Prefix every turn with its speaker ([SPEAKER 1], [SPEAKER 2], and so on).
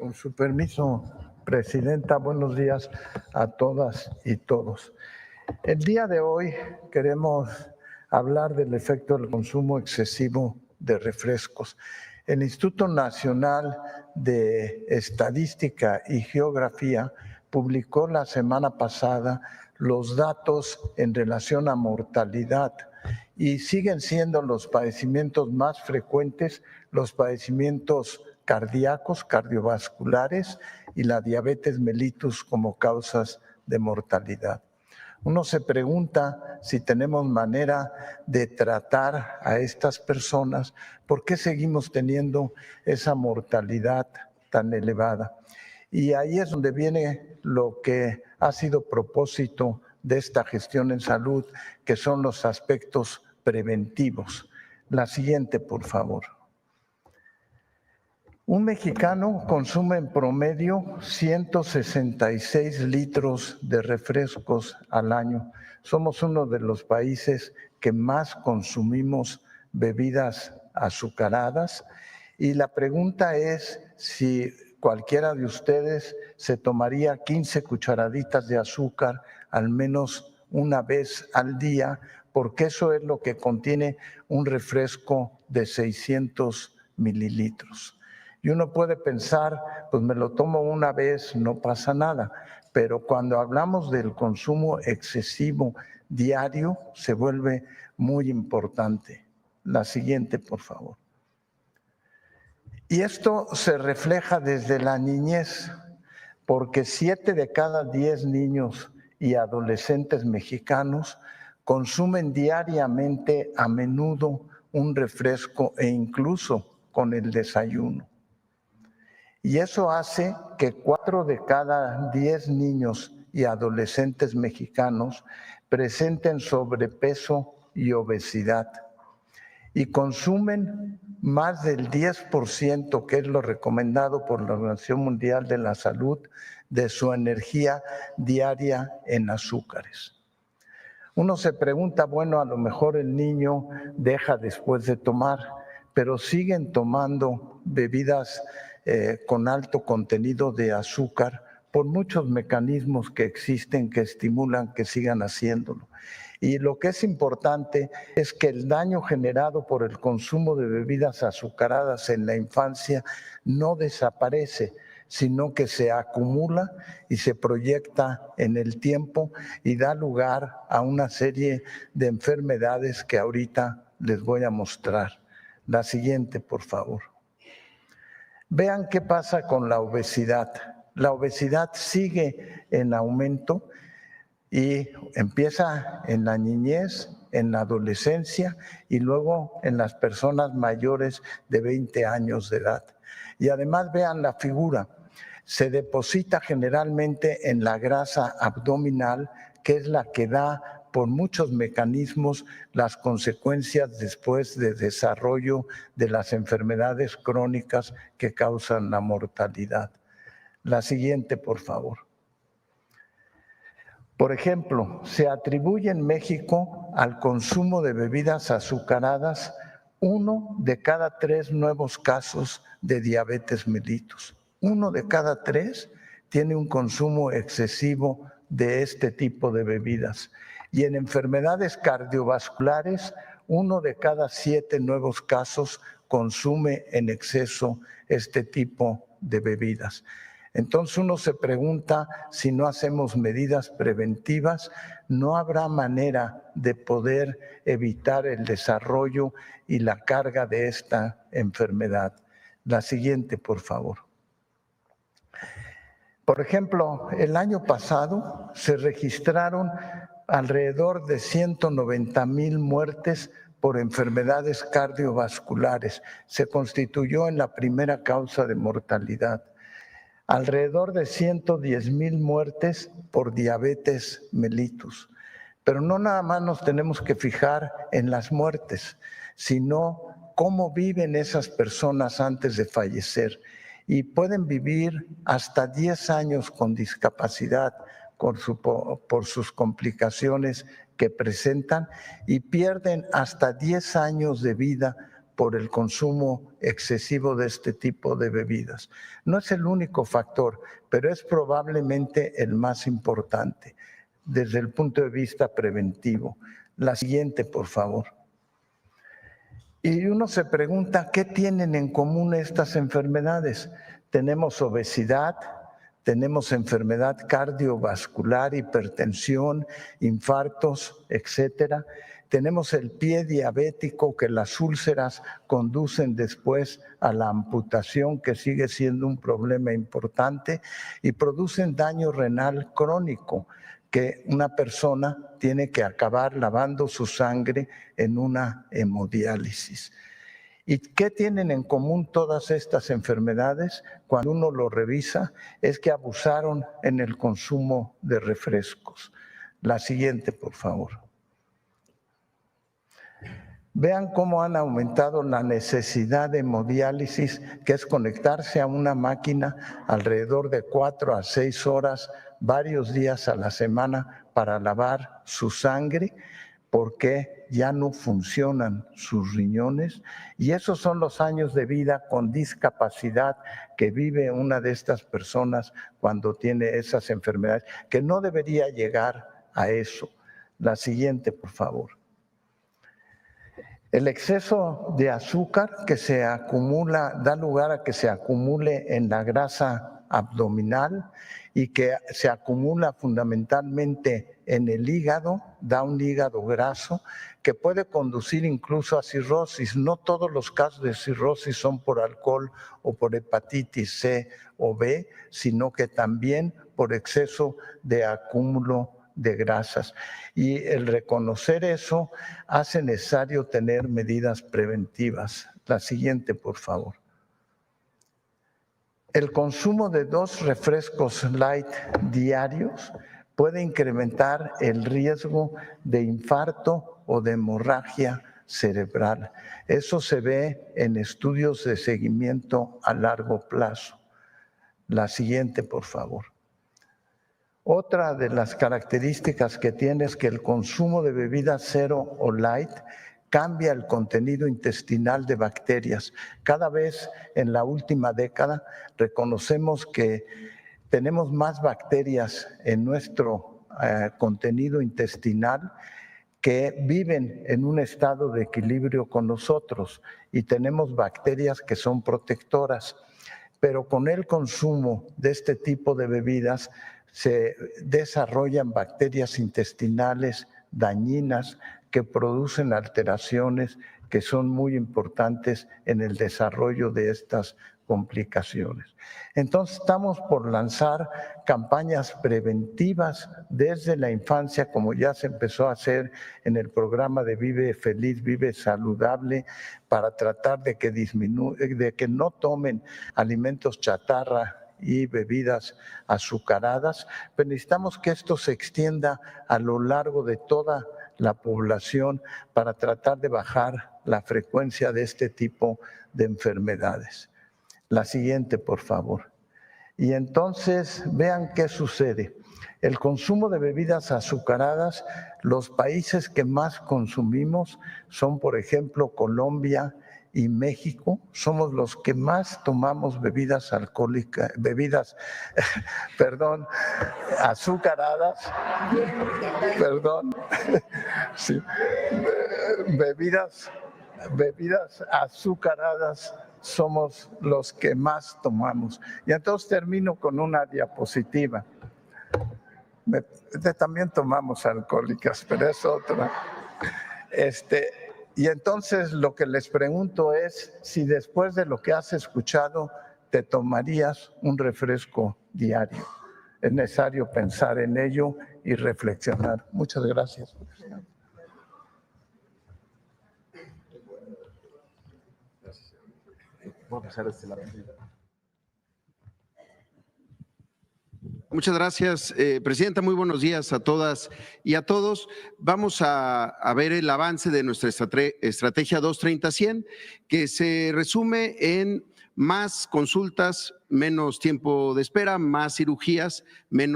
[SPEAKER 1] Con su permiso, Presidenta, buenos días a todas y todos. El día de hoy queremos hablar del efecto del consumo excesivo de refrescos. El Instituto Nacional de Estadística y Geografía publicó la semana pasada los datos en relación a mortalidad y siguen siendo los padecimientos más frecuentes los padecimientos cardíacos, cardiovasculares y la diabetes mellitus como causas de mortalidad. Uno se pregunta si tenemos manera de tratar a estas personas, ¿por qué seguimos teniendo esa mortalidad tan elevada? Y ahí es donde viene lo que ha sido propósito de esta gestión en salud, que son los aspectos preventivos. La siguiente, por favor. Un mexicano consume en promedio 166 litros de refrescos al año. Somos uno de los países que más consumimos bebidas azucaradas y la pregunta es si cualquiera de ustedes se tomaría 15 cucharaditas de azúcar al menos una vez al día, porque eso es lo que contiene un refresco de 600 mililitros. Y uno puede pensar, pues me lo tomo una vez, no pasa nada. Pero cuando hablamos del consumo excesivo diario, se vuelve muy importante. La siguiente, por favor. Y esto se refleja desde la niñez, porque 7 de cada 10 niños y adolescentes mexicanos consumen diariamente a menudo un refresco e incluso con el desayuno. Y eso hace que 4 de cada 10 niños y adolescentes mexicanos presenten sobrepeso y obesidad. Y consumen más del 10%, que es lo recomendado por la Organización Mundial de la Salud, de su energía diaria en azúcares. Uno se pregunta, bueno, a lo mejor el niño deja después de tomar, pero siguen tomando bebidas con alto contenido de azúcar por muchos mecanismos que existen que estimulan que sigan haciéndolo. Y lo que es importante es que el daño generado por el consumo de bebidas azucaradas en la infancia no desaparece, sino que se acumula y se proyecta en el tiempo y da lugar a una serie de enfermedades que ahorita les voy a mostrar. La siguiente, por favor. Vean qué pasa con la obesidad. La obesidad sigue en aumento y empieza en la niñez, en la adolescencia y luego en las personas mayores de 20 años de edad. Y además vean la figura, se deposita generalmente en la grasa abdominal, que es la que da por muchos mecanismos las consecuencias después de desarrollo de las enfermedades crónicas que causan la mortalidad. La siguiente, por favor. Por ejemplo, se atribuye en México al consumo de bebidas azucaradas 1 de cada 3 nuevos casos de diabetes mellitus. 1 de cada 3 tiene un consumo excesivo de este tipo de bebidas. Y en enfermedades cardiovasculares, 1 de cada 7 nuevos casos consume en exceso este tipo de bebidas. Entonces uno se pregunta si no hacemos medidas preventivas, no habrá manera de poder evitar el desarrollo y la carga de esta enfermedad. La siguiente, por favor. Por ejemplo, el año pasado se registraron alrededor de 190,000 muertes por enfermedades cardiovasculares. Se constituyó en la primera causa de mortalidad. Alrededor de 110,000 muertes por diabetes mellitus. Pero no nada más nos tenemos que fijar en las muertes, sino cómo viven esas personas antes de fallecer. Y pueden vivir hasta 10 años con discapacidad por sus complicaciones que presentan y pierden hasta 10 años de vida por el consumo excesivo de este tipo de bebidas. No es el único factor, pero es probablemente el más importante desde el punto de vista preventivo. La siguiente, por favor. Y uno se pregunta, ¿qué tienen en común estas enfermedades? Tenemos obesidad, tenemos enfermedad cardiovascular, hipertensión, infartos, etcétera. Tenemos el pie diabético, que las úlceras conducen después a la amputación, que sigue siendo un problema importante, y producen daño renal crónico, que una persona tiene que acabar lavando su sangre en una hemodiálisis. ¿Y qué tienen en común todas estas enfermedades? Cuando uno lo revisa, es que abusaron en el consumo de refrescos. La siguiente, por favor. Vean cómo han aumentado la necesidad de hemodiálisis, que es conectarse a una máquina alrededor de 4 a 6 horas, varios días a la semana, para lavar su sangre, porque ya no funcionan sus riñones, y esos son los años de vida con discapacidad que vive una de estas personas cuando tiene esas enfermedades, que no debería llegar a eso. La siguiente, por favor. El exceso de azúcar que se acumula, da lugar a que se acumule en la grasa abdominal y que se acumula fundamentalmente en el hígado, da un hígado graso que puede conducir incluso a cirrosis. No todos los casos de cirrosis son por alcohol o por hepatitis C o B, sino que también por exceso de acúmulo de grasas. Y el reconocer eso hace necesario tener medidas preventivas. La siguiente, por favor. El consumo de 2 refrescos light diarios puede incrementar el riesgo de infarto o de hemorragia cerebral. Eso se ve en estudios de seguimiento a largo plazo. La siguiente, por favor. Otra de las características que tiene es que el consumo de bebidas cero o light cambia el contenido intestinal de bacterias. Cada vez en la última década reconocemos que tenemos más bacterias en nuestro contenido intestinal que viven en un estado de equilibrio con nosotros, y tenemos bacterias que son protectoras. Pero con el consumo de este tipo de bebidas se desarrollan bacterias intestinales dañinas que producen alteraciones que son muy importantes en el desarrollo de estas complicaciones. Entonces estamos por lanzar campañas preventivas desde la infancia, como ya se empezó a hacer en el programa de Vive Feliz, Vive Saludable, para tratar de que no tomen alimentos chatarra y bebidas azucaradas, pero necesitamos que esto se extienda a lo largo de toda la población para tratar de bajar la frecuencia de este tipo de enfermedades. La siguiente, por favor. Y entonces vean qué sucede. El consumo de bebidas azucaradas, los países que más consumimos son, por ejemplo, Colombia y México. Somos los que más tomamos bebidas alcohólicas, azucaradas, sí, bebidas azucaradas somos los que más tomamos. Y entonces termino con una diapositiva. También tomamos alcohólicas, pero es otra. Y entonces lo que les pregunto es si después de lo que has escuchado te tomarías un refresco diario. Es necesario pensar en ello y reflexionar. Muchas gracias.
[SPEAKER 2] Voy a pasar este lado. Muchas gracias, Presidenta. Muy buenos días a todas y a todos. Vamos a ver el avance de nuestra estrategia 230-100, que se resume en más consultas, menos tiempo de espera, más cirugías, menos